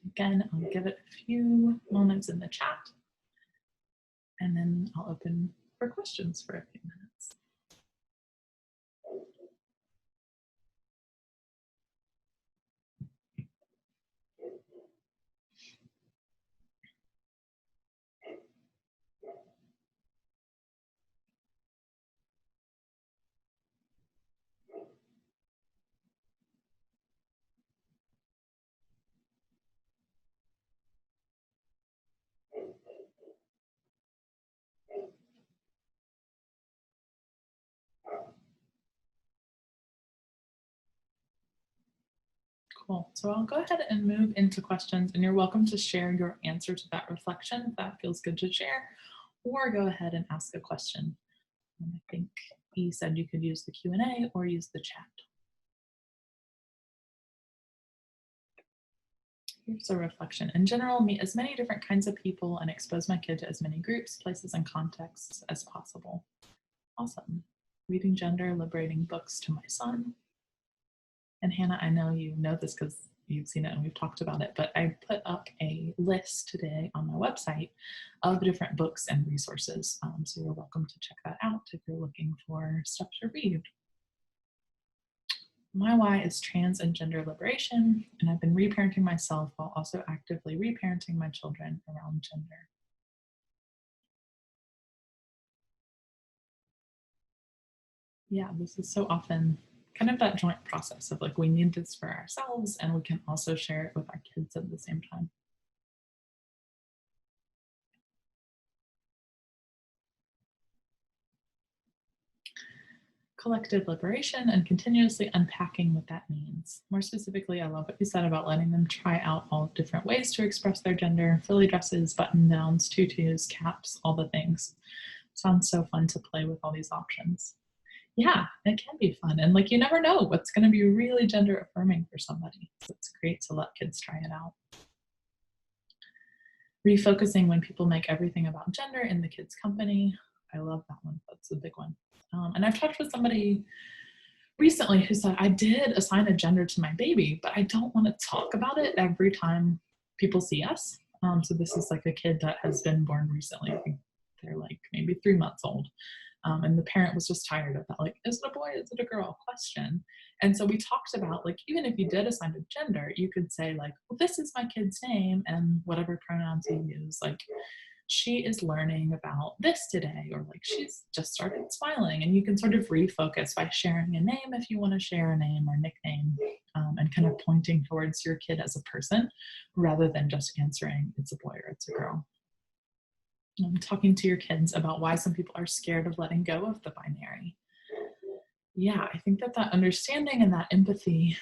Again, I'll give it a few moments in the chat, and then I'll open for questions for a few minutes. Cool. So I'll go ahead and move into questions, and you're welcome to share your answer to that reflection if that feels good to share, or go ahead and ask a question. And I think he said you could use the Q&A or use the chat. Here's a reflection. In general, meet as many different kinds of people and expose my kid to as many groups, places, and contexts as possible. Awesome. Reading gender liberating books to my son. And Hannah, I know you know this because you've seen it and we've talked about it, but I put up a list today on my website of different books and resources. So you're welcome to check that out if you're looking for stuff to read. My why is trans and gender liberation, and I've been reparenting myself while also actively reparenting my children around gender. Yeah, this is so often kind of that joint process of like, we need this for ourselves and we can also share it with our kids at the same time. Collective liberation and continuously unpacking what that means. More specifically, I love what you said about letting them try out all different ways to express their gender, frilly dresses, button downs, tutus, caps, all the things. Sounds so fun to play with all these options. Yeah, it can be fun. And like, you never know what's going to be really gender affirming for somebody. So it's great to let kids try it out. Refocusing when people make everything about gender in the kids' company. I love that one. That's a big one. And I've talked with somebody recently who said, I did assign a gender to my baby, but I don't want to talk about it every time people see us. So this is like a kid that has been born recently. I think they're like maybe 3 months old. And the parent was just tired of that, like, is it a boy, is it a girl question? And so we talked about, like, even if you did assign a gender, you could say, like, well, this is my kid's name and whatever pronouns you use, like, she is learning about this today, or like, she's just started smiling. And you can sort of refocus by sharing a name if you want to share a name or nickname, and kind of pointing towards your kid as a person rather than just answering it's a boy or it's a girl. Talking to your kids about why some people are scared of letting go of the binary. Yeah, I think that understanding and that empathy,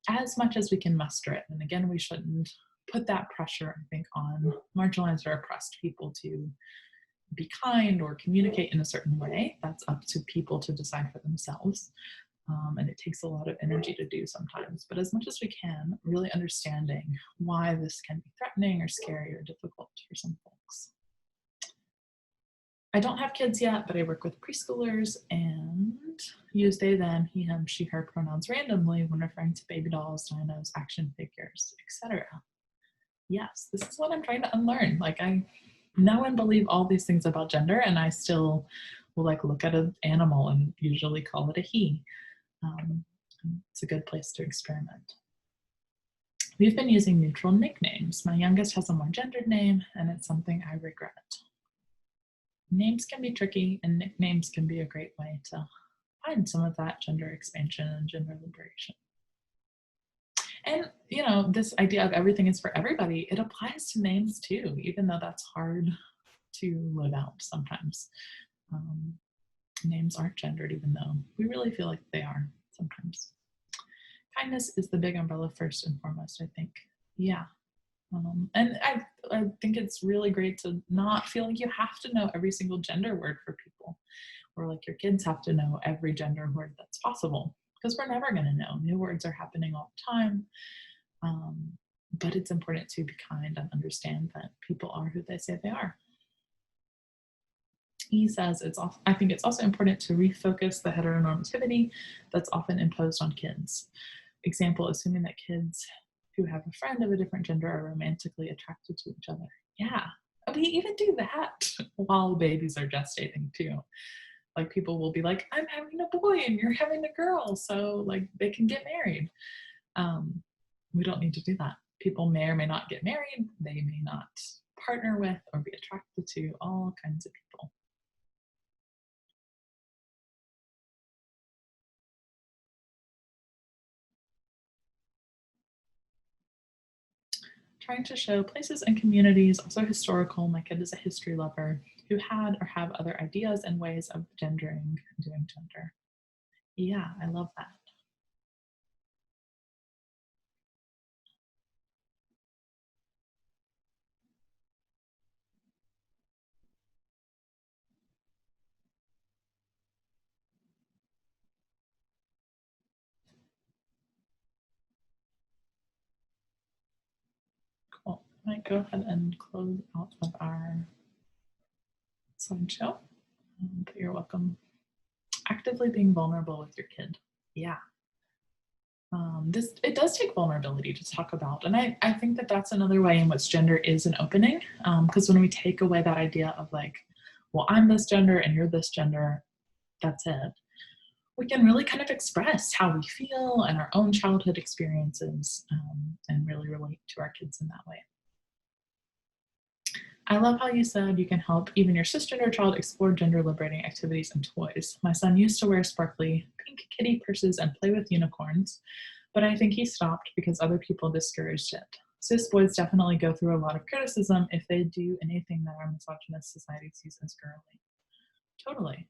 as much as we can muster it, and again, we shouldn't put that pressure, I think, on marginalized or oppressed people to be kind or communicate in a certain way. That's up to people to decide for themselves. And it takes a lot of energy to do sometimes, but as much as we can, really understanding why this can be threatening or scary or difficult for some folks. I don't have kids yet, but I work with preschoolers and use they, them, he, him, she, her pronouns randomly when referring to baby dolls, dinos, action figures, etc. Yes, this is what I'm trying to unlearn. Like, I know and believe all these things about gender, and I still will like look at an animal and usually call it a he. It's a good place to experiment. We've been using neutral nicknames. My youngest has a more gendered name, and it's something I regret. Names can be tricky, and nicknames can be a great way to find some of that gender expansion and gender liberation. And, you know, this idea of everything is for everybody, it applies to names too, even though that's hard to live out sometimes. Names aren't gendered, even though we really feel like they are sometimes. Kindness is the big umbrella first and foremost, I think. Yeah. And I think it's really great to not feel like you have to know every single gender word for people, or like your kids have to know every gender word that's possible, because we're never going to know. New words are happening all the time. But it's important to be kind and understand that people are who they say they are. He says, I think it's also important to refocus the heteronormativity that's often imposed on kids. Example, assuming that kids who have a friend of a different gender are romantically attracted to each other. Yeah, we even do that while babies are gestating too. Like, people will be like, I'm having a boy and you're having a girl, so like they can get married. We don't need to do that. People may or may not get married. They may not partner with or be attracted to all kinds of people. Trying to show places and communities, also historical. My kid is a history lover who had or have other ideas and ways of gendering, doing gender. Yeah, I love that. might go ahead and close out of our slideshow. But you're welcome. Actively being vulnerable with your kid. Yeah. It does take vulnerability to talk about. And I think that that's another way in which gender is an opening. Because when we take away that idea of like, well, I'm this gender and you're this gender, that's it. We can really kind of express how we feel and our own childhood experiences and really relate to our kids in that way. I love how you said you can help even your cisgender child explore gender liberating activities and toys. My son used to wear sparkly pink kitty purses and play with unicorns, but I think he stopped because other people discouraged it. Cis boys definitely go through a lot of criticism if they do anything that our misogynist society sees as girly. Totally.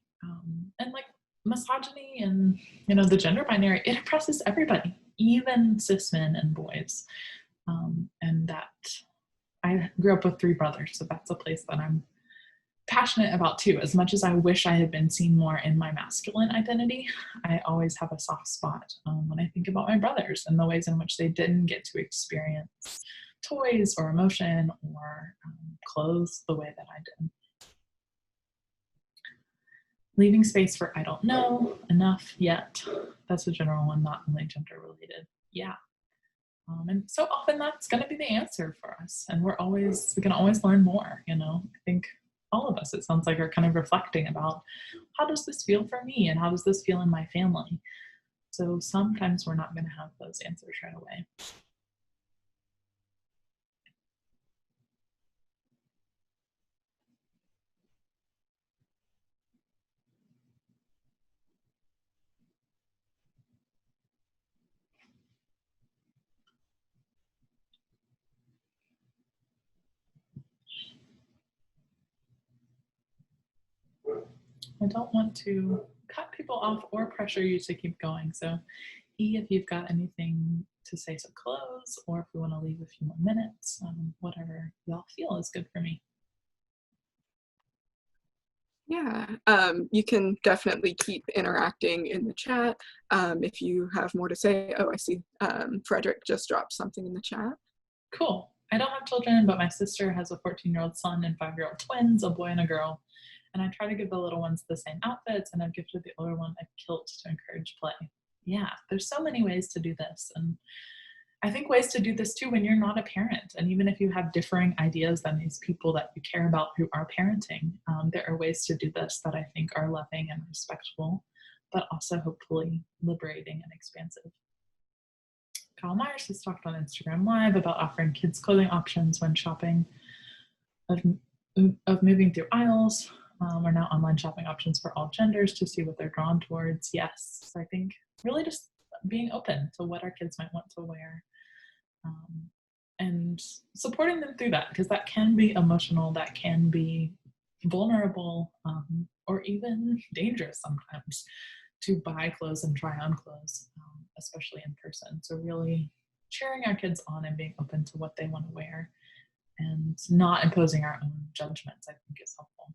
And like misogyny and, you know, the gender binary, it oppresses everybody, even cis men and boys. And that I grew up with 3 brothers, so that's a place that I'm passionate about too. As much as I wish I had been seen more in my masculine identity, I always have a soft spot when I think about my brothers and the ways in which they didn't get to experience toys or emotion or clothes the way that I did. Leaving space for I don't know, enough, yet. That's a general one, not only gender related. Yeah. And so often that's going to be the answer for us. And we can always learn more, you know. I think all of us, it sounds like, are kind of reflecting about how does this feel for me and how does this feel in my family? So sometimes we're not going to have those answers right away. I don't want to cut people off or pressure you to keep going. So if you've got anything to say to close, or if we want to leave a few more minutes, whatever y'all feel is good for me. Yeah, you can definitely keep interacting in the chat if you have more to say. Oh, I see Frederick just dropped something in the chat. Cool. I don't have children, but my sister has a 14-year-old son and 5-year-old twins, a boy and a girl. And I try to give the little ones the same outfits, and I've gifted the older one a kilt to encourage play. Yeah, there's so many ways to do this. And I think ways to do this too when you're not a parent. And even if you have differing ideas than these people that you care about who are parenting, there are ways to do this that I think are loving and respectful, but also hopefully liberating and expansive. Kyle Myers has talked on Instagram Live about offering kids clothing options when shopping, of moving through aisles, or now online shopping options for all genders to see what they're drawn towards. Yes, so I think really just being open to what our kids might want to wear and supporting them through that, because that can be emotional, that can be vulnerable, or even dangerous sometimes to buy clothes and try on clothes, especially in person. So really cheering our kids on and being open to what they want to wear and not imposing our own judgments, I think, is helpful.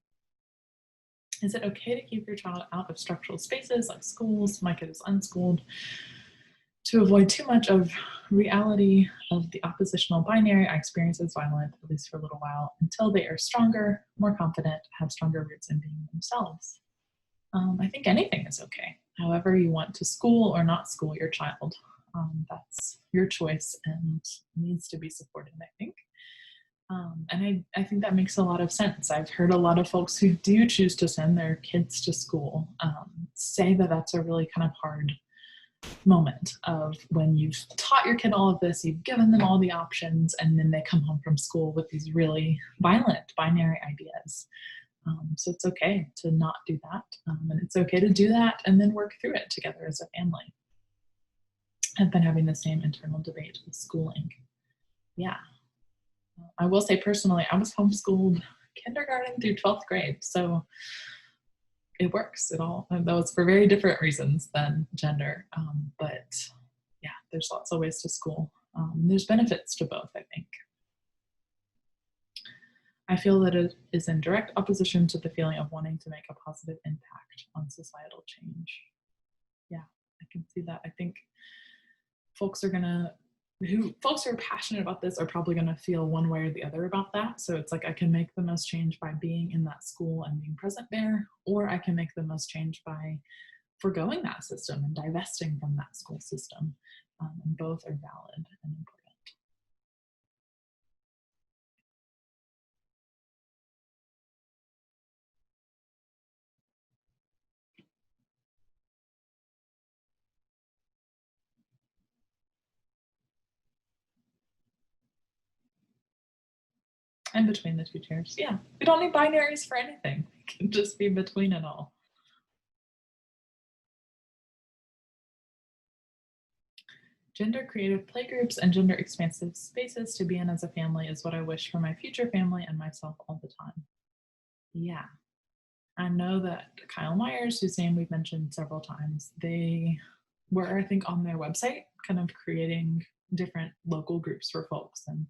Is it okay to keep your child out of structural spaces like schools? My kid is unschooled. To avoid too much of reality of the oppositional binary, I experience as violent, at least for a little while, until they are stronger, more confident, have stronger roots in being themselves. I think anything is okay. However you want to school or not school your child. That's your choice and needs to be supported, I think. And I think that makes a lot of sense. I've heard a lot of folks who do choose to send their kids to school say that that's a really kind of hard moment of when you've taught your kid all of this, you've given them all the options, and then they come home from school with these really violent binary ideas. So it's okay to not do that. And it's okay to do that and then work through it together as a family. I've been having the same internal debate with schooling. Yeah. I will say personally, I was homeschooled kindergarten through 12th grade. So it works. It all, though it's for very different reasons than gender. But yeah, there's lots of ways to school. There's benefits to both, I think. I feel that it is in direct opposition to the feeling of wanting to make a positive impact on societal change. Yeah, I can see that. I think folks are gonna folks who are passionate about this are probably going to feel one way or the other about that. So it's like I can make the most change by being in that school and being present there, or I can make the most change by forgoing that system and divesting from that school system. And both are valid and important. And between the two tiers, yeah. We don't need binaries for anything. It can just be between it all. Gender creative playgroups and gender expansive spaces to be in as a family is what I wish for my future family and myself all the time. Yeah. I know that Kyle Myers, whose name we've mentioned several times, they were, I think, on their website kind of creating different local groups for folks and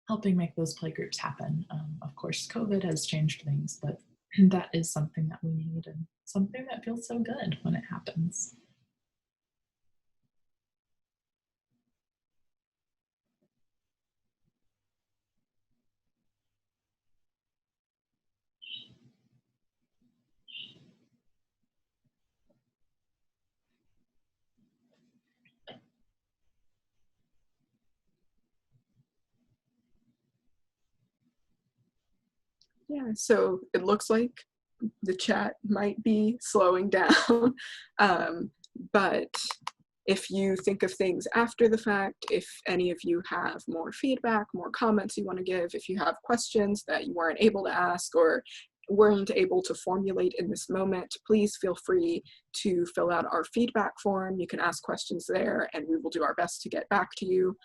helping make those playgroups happen. Of course, COVID has changed things, but that is something that we need and something that feels so good when it happens. Yeah, so it looks like the chat might be slowing down, but if you think of things after the fact, if any of you have more feedback, more comments you want to give, if you have questions that you weren't able to ask or weren't able to formulate in this moment, please feel free to fill out our feedback form. You can ask questions there and we will do our best to get back to you.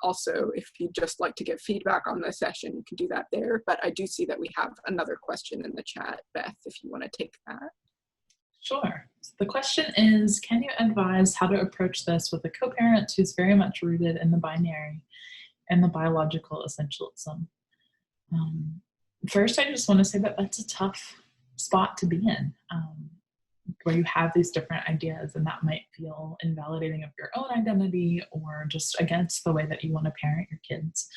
Also, if you'd just like to give feedback on the session, you can do that there. But I do see that we have another question in the chat, Beth, if you want to take that. Sure. So the question is, can you advise how to approach this with a co-parent who's very much rooted in the binary and the biological essentialism? First, I just want to say that that's a tough spot to be in, where you have these different ideas and that might feel invalidating of your own identity or just against the way that you want to parent your kids.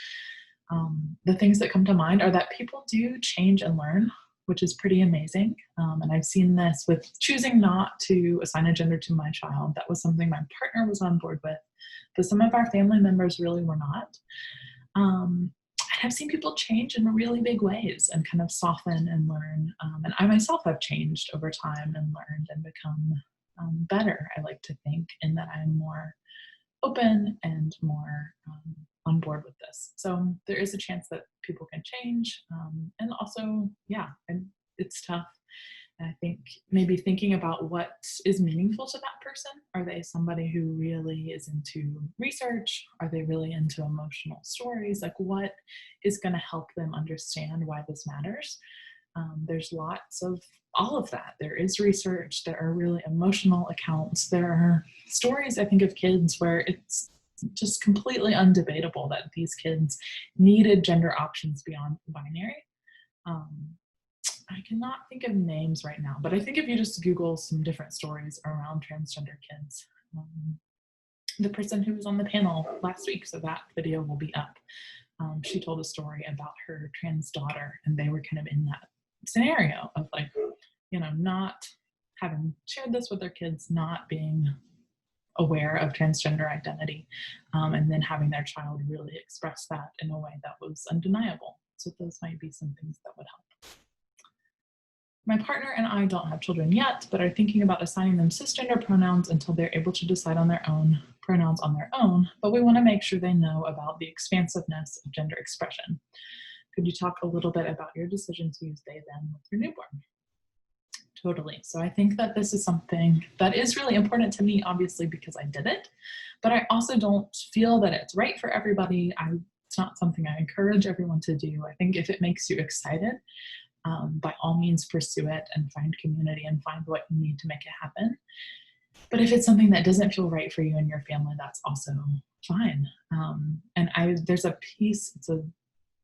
The things that come to mind are that people do change and learn, which is pretty amazing. And I've seen this with choosing not to assign a gender to my child. That was something my partner was on board with, but some of our family members really were not. And I've seen people change in really big ways and kind of soften and learn. And I myself have changed over time and learned and become better, I like to think, in that I'm more open and more on board with this. So there is a chance that people can change. And also, yeah, it's tough. And I think maybe thinking about what is meaningful to that person. Are they somebody who really is into research? Are they really into emotional stories? Like, what is going to help them understand why this matters? There's lots of all of that. There is research, there are really emotional accounts, there are stories, I think, of kids where it's just completely undebatable that these kids needed gender options beyond binary. I cannot think of names right now, but I think if you just Google some different stories around transgender kids, the person who was on the panel last week, so that video will be up, she told a story about her trans daughter, and they were kind of in that scenario of, like, you know, not having shared this with their kids, not being aware of transgender identity, and then having their child really express that in a way that was undeniable. So those might be some things that would help. My partner and I don't have children yet, but are thinking about assigning them cisgender pronouns until they're able to decide on their own pronouns on their own, but we want to make sure they know about the expansiveness of gender expression. Could you talk a little bit about your decision to use they, them with your newborn? Totally. So I think that this is something that is really important to me, obviously, because I did it, but I also don't feel that it's right for everybody. It's not something I encourage everyone to do. I think if it makes you excited, by all means pursue it and find community and find what you need to make it happen. But if it's something that doesn't feel right for you and your family, that's also fine. And there's a piece, it's a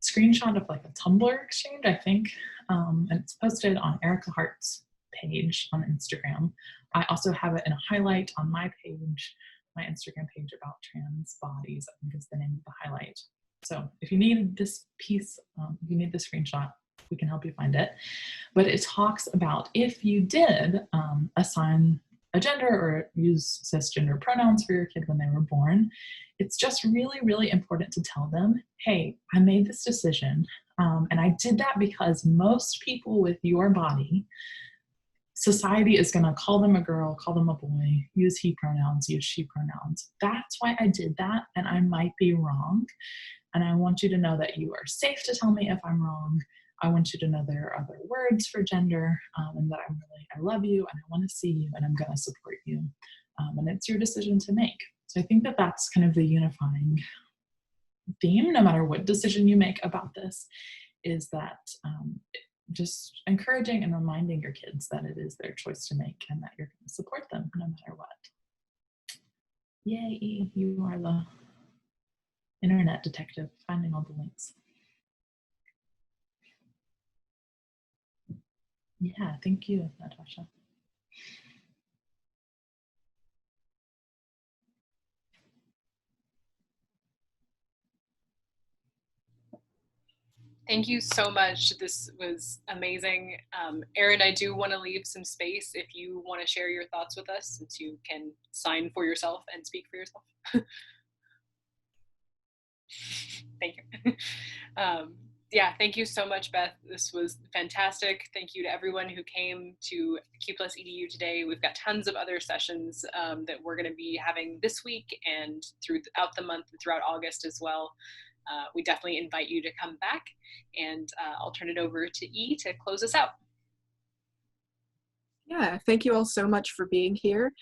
screenshot of like a Tumblr exchange, I think, and it's posted on Erica Hart's page on Instagram. I also have it in a highlight on my page my Instagram page about trans bodies, I think is the name of the highlight. So if you need this piece, if you need the screenshot, we can help you find it. But it talks about if you did assign a gender or use cisgender pronouns for your kid when they were born, it's just really, really important to tell them, hey, I made this decision, and I did that because most people with your body, society is going to call them a girl, call them a boy, use he pronouns, use she pronouns. That's why I did that, and I might be wrong. And I want you to know that you are safe to tell me if I'm wrong. I want you to know there are other words for gender, and that I love you, and I want to see you, and I'm going to support you. And it's your decision to make. So I think that that's kind of the unifying theme, no matter what decision you make about this, is that just encouraging and reminding your kids that it is their choice to make and that you're going to support them no matter what. Yay, you are the internet detective, finding all the links. Yeah, thank you, Natasha. Thank you so much. This was amazing. Erin, I do want to leave some space if you want to share your thoughts with us, since you can sign for yourself and speak for yourself. Thank you. Yeah, thank you so much, Beth. This was fantastic. Thank you to everyone who came to Q+EDU today. We've got tons of other sessions that we're going to be having this week and throughout the month and throughout August as well. We definitely invite you to come back, and I'll turn it over to E to close us out. Yeah, thank you all so much for being here.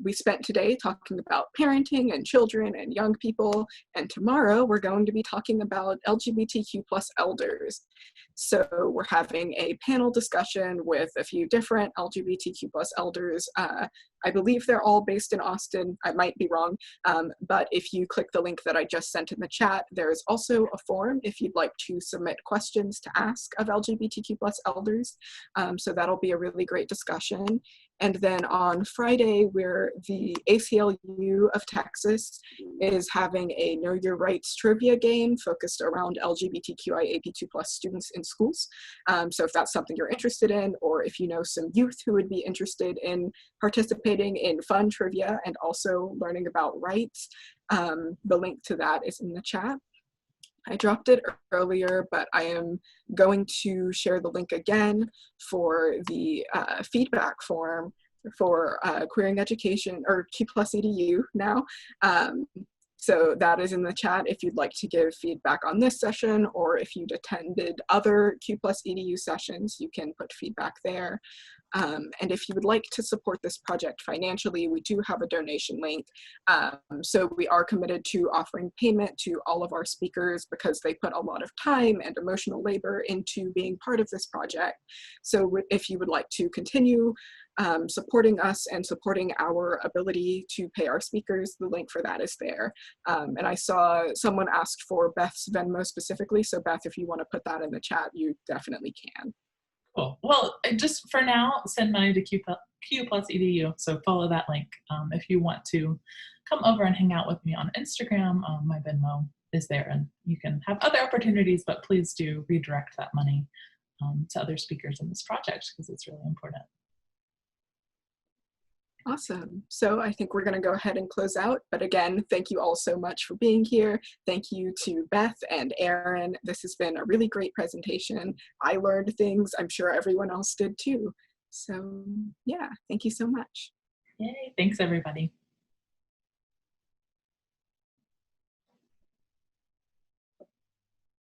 We spent today talking about parenting and children and young people, and tomorrow we're going to be talking about LGBTQ+ elders. So we're having a panel discussion with a few different LGBTQ+ elders. I believe they're all based in Austin. I might be wrong, but if you click the link that I just sent in the chat, there's also a form if you'd like to submit questions to ask of LGBTQ+ elders. So that'll be a really great discussion. And then on Friday, where the ACLU of Texas is having a Know Your Rights trivia game focused around LGBTQIAP2+ students in schools. So if that's something you're interested in, or if you know some youth who would be interested in participating in fun trivia and also learning about rights, the link to that is in the chat. I dropped it earlier, but I am going to share the link again for the feedback form for Queering Education, or Q+EDU now. So that is in the chat if you'd like to give feedback on this session, or if you'd attended other Q+EDU sessions, you can put feedback there. And if you would like to support this project financially, we do have a donation link. So we are committed to offering payment to all of our speakers because they put a lot of time and emotional labor into being part of this project. So if you would like to continue supporting us and supporting our ability to pay our speakers, the link for that is there. And I saw someone asked for Beth's Venmo specifically. So Beth, if you want to put that in the chat, you definitely can. Cool. Well, just for now, send money to Q+EDU, so follow that link. If you want to come over and hang out with me on Instagram, my Venmo is there, and you can have other opportunities, but please do redirect that money to other speakers in this project because it's really important. Awesome. So I think we're going to go ahead and close out. But again, thank you all so much for being here. Thank you to Beth and Erin. This has been a really great presentation. I learned things. I'm sure everyone else did too. So yeah, thank you so much. Yay. Thanks, everybody.